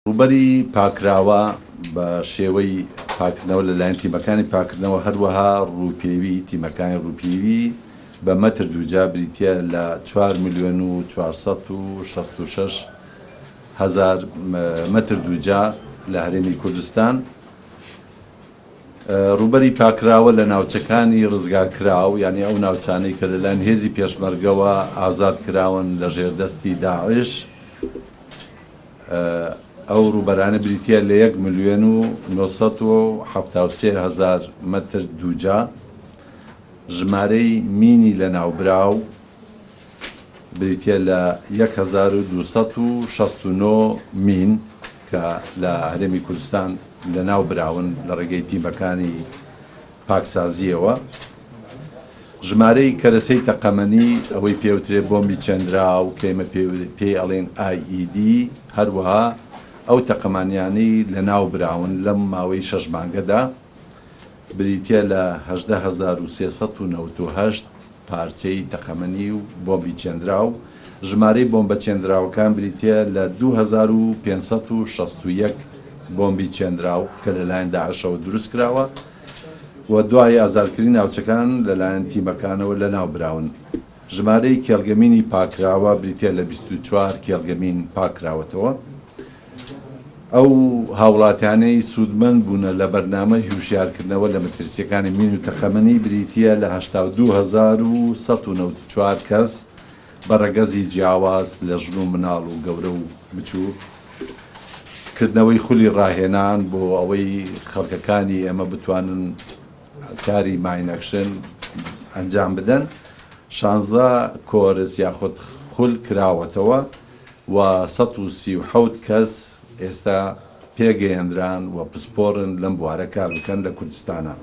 ڕووبەری پاکراوە بە شێوەی پاکردنەوە لەلایەن تیمەکانی پاکردنەوە هەروەها ڕووپێوی تیمەکانی ڕووپێوی بە مەتر دووجا بریتە لە 4,466,000 مەتر دووجا لە هەرێمی کوردستان. ڕووبەری پاکراوە لە ناوچەکانی ڕزگارکراو یعنی ئەو ناوچانەی کە لەلایەن هێزی پێشمەرگەوە ئازاد کراون لە ژێردەستی داعش، ئەو ڕووبەرانە بریتە لە 1,973,000 مەتر دووجا. ژمارەی مینی لە ناوبراو بریتە لە 1,269 مین کە لە هەرێمی کوردستان لە ناو براون لە ڕێگەی تیمەکانی پاکسازیەوە. ژمارەی کەرەسەی تەقەمەنی ئەوەی پێوترێ بۆمبی چەندراو کەمە پێی ئەڵێن IED، هەروەها ئەو تەقەمانیانی لە ناو براون لەم ماوەی 6 مانگەدا بریتە لە 18,398 پارچەی تەقەمەنی و بۆمبی چەندراو. ژمارەی بۆمبە چێندراوەکان بریتە لە 2,561 بۆمبی چێندراو کە لەلایەن داعشەوە دروست کراوە و دوای ئازادکردنی ناوچەکان لەلایەن تیمەکانەوە لە ناو براون. ژمارەی کێڵگەمینی پاکراوە بریتە لە 24 کێڵگەمین پاکراوەتەوە. ئەو هاوڵاتیانەی سوودمەند بوونە لە بەرنامە هوشیارکردنەوە لە مەترسیەکانی مین و تەقەمەنی بریتە لە 82,194 کەس بە ڕەگەزی جیاواز لە ژن و مناڵ و گەورە و بچوو، کردنەوەی خولی ڕاهێنان بۆ ئەوەی خەڵکەکانی ئێمە بتوانن کاری ماینەکشن ئەنجام بدەن. 16 کۆرس یاخود خول کراوەتەوە و 137 کەس ئێستا پێگەیەندران و پسپۆرن لەم بوارە کار بکەن لە کوردستانە.